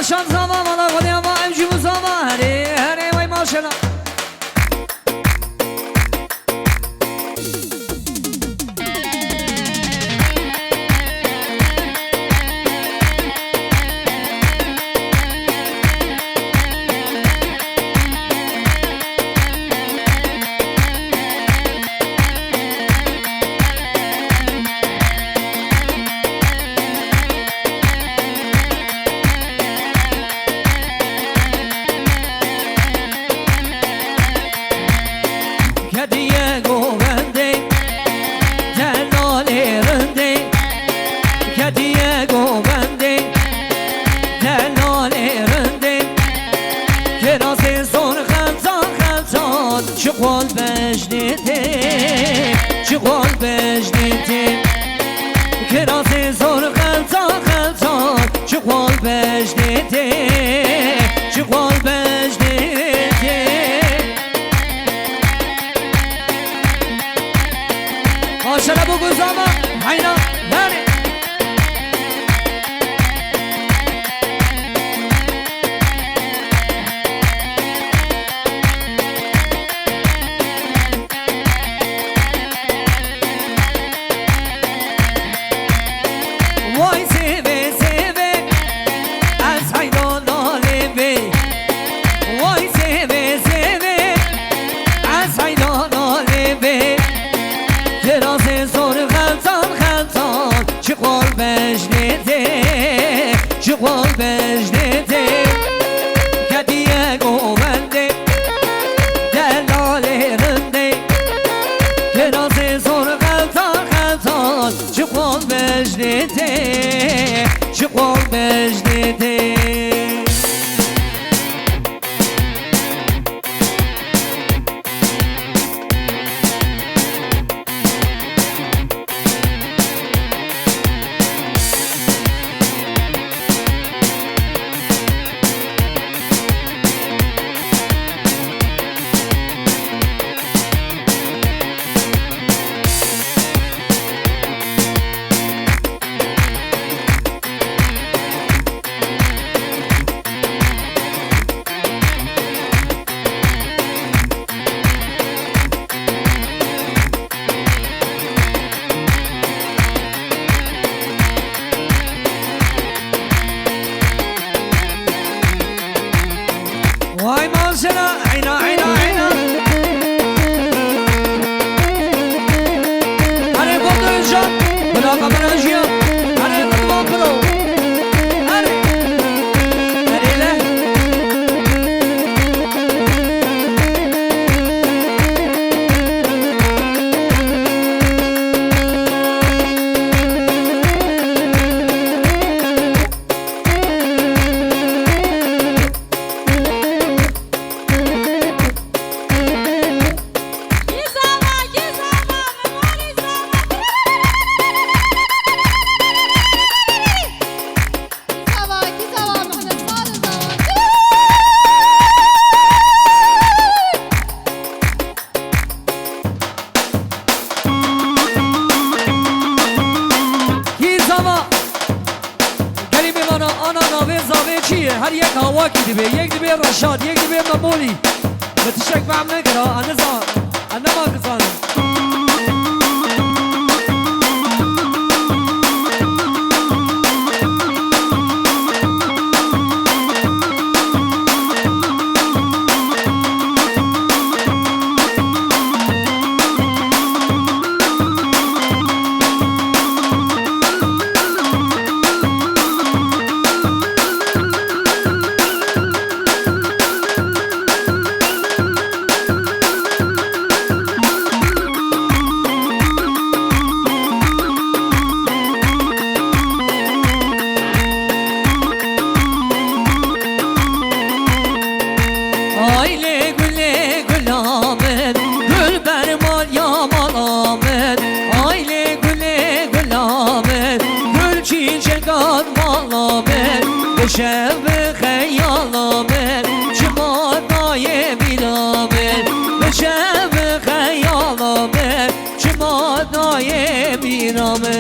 شان زما مالا خودی اما امجی مزاما هری هری وای ماشنا چقال بجنیده کراسی زور خلطان خلطان چقال بجنیده چقال بجنیده آشنا بگو زمان حینا نره چقال بجنیده کدیه گوونده دلاله رنده کراسی زور خلطان خلطان چقال بجنیده چقال بجنیده وای ماشنا عینا عینا عینا هره بودو اینجا بلا قبل انجیا هره قدما کرو هره هره هر یک هوا کی دیبه یک دیبه رشاد یک دیبه ممولی بتشک فهم نکرا انا ما کسانم شب خیالامت شما نایبینامت به شب خیالامت شما نایبینامت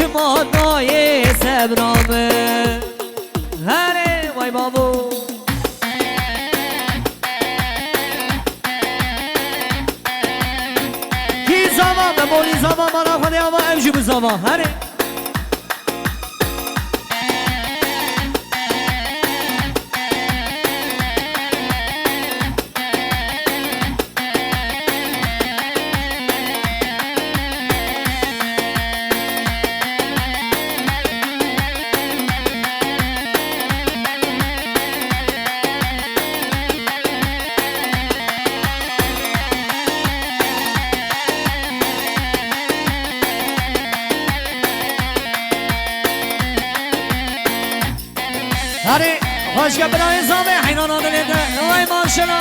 جمانای سبرامه هره وای بابو کی زمان به مولی زمان مانا خونه اما امجو بزمان هره هره خوش که برای زامه حینان آدلیده وای ماشنا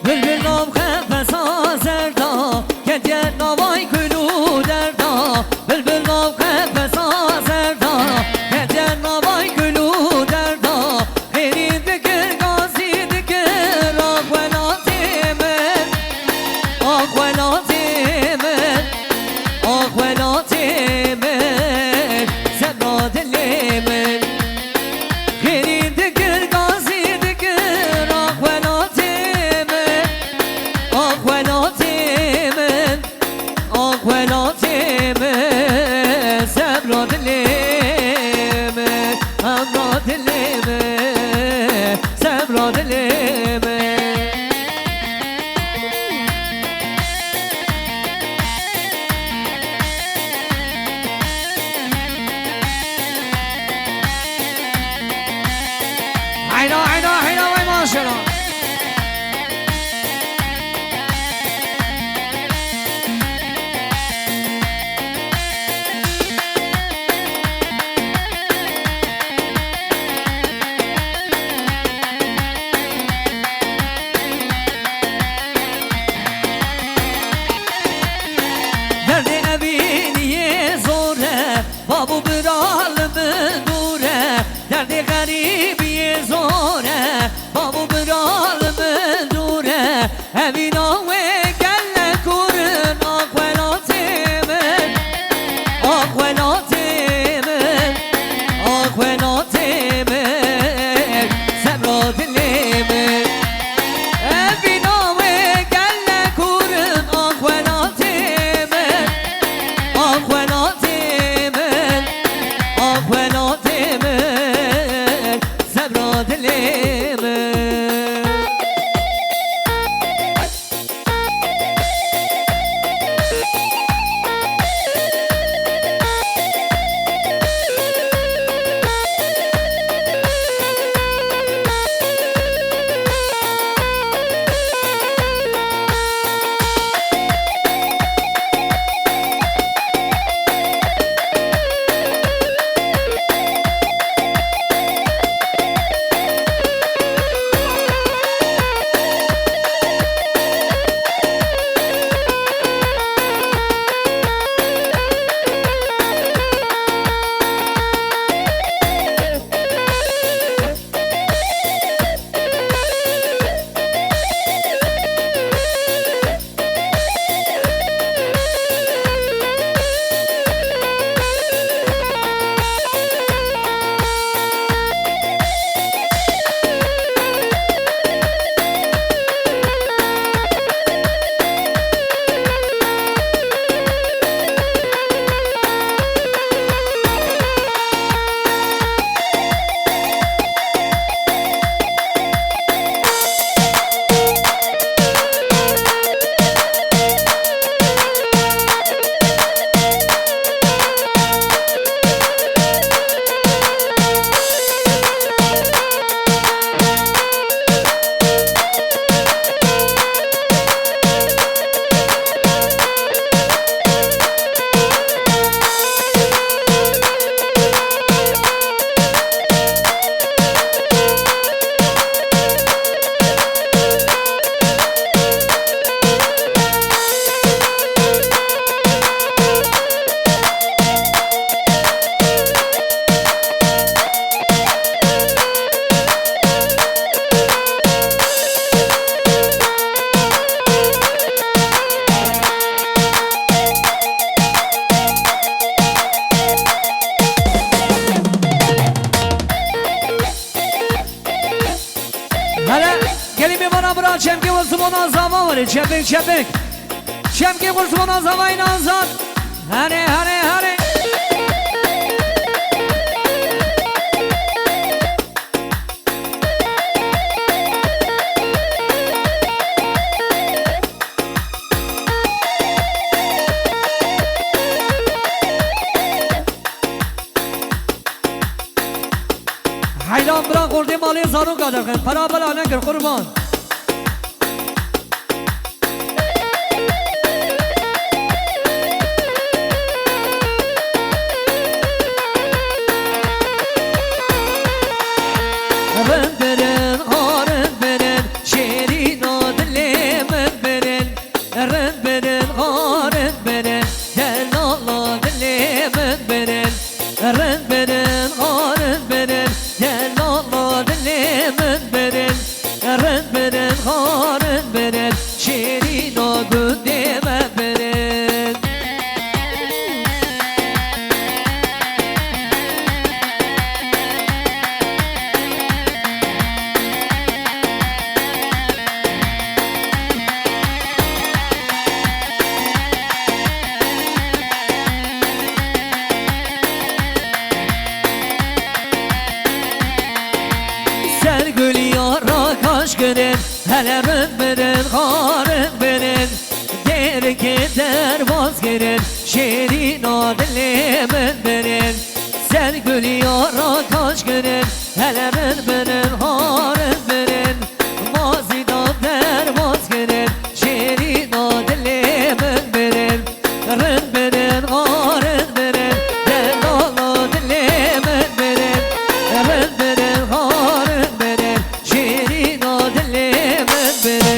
بلبل نام خفه سازر دا که دیت نوای کلو در دا بلبل نام خفه سازر دا که دیت نوای کلو در دا خیلی دکر گازی دکر آخولاتی من آخولاتی من آخولاتی من زبرا دلی من خیلی دکر گازی دکر آخولاتی آخولاتی من آخولاتی من زبرا دلی من امرا دلی من زبرا دلی من عینا عینا عینا وای ماشاءالله درد ابینی زوره بابو برال من دوره درد غریبی زوره بابو برال من دوره ابینا و گل کورن آخولاتی من آخولاتی من آخولاتی من زبرا دلی من ابینا و گل کورن آخولاتی من آخولاتی من آخولاتی من زبرا دلی من هلا گلی میمانا برا چمکی و زبانا زما ولی چپک چپک چمکی و زبانا زما این آزاد هره هره هره حیلان برا خورده مالی زارو قدر کن پرا بلا نکر قربان رند برن رند برن شیرین و دلی من برن رند برن رند برن دلالا دلی من برن رند برن رند برن دلالا دلی من برن رند برن رند برن شیرین و دلی من برن Gül yara kaş günün hele rımbırın harın binin Geri gider vazgerin şirin o dilimin binin Sen gül yara kaş günün hele rımbırın harın binin Mazida der vazgerin şirin o dilimin binin Rımbırın harın binin Delala dilimin binin Rımbırın harın binin شیرین و دل من بره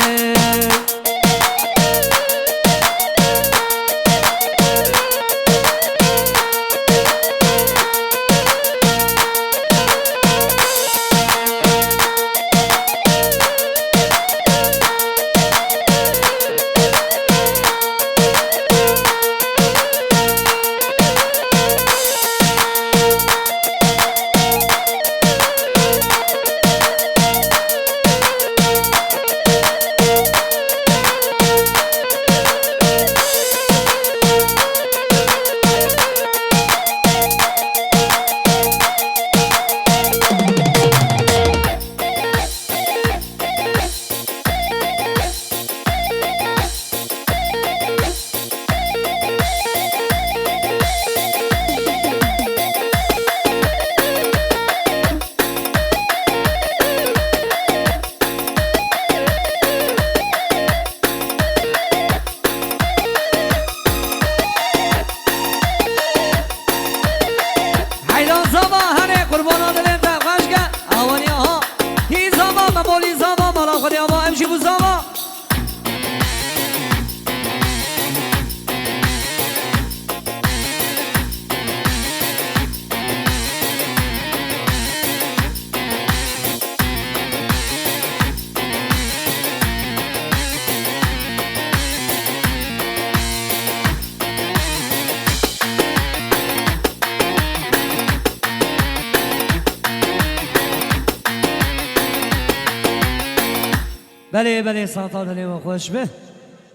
قربان دلم تقاش کن آوانی ها هی زما مبالی زما مالا خودی آما امشی بو زما بله بله سلطان علی و خوش به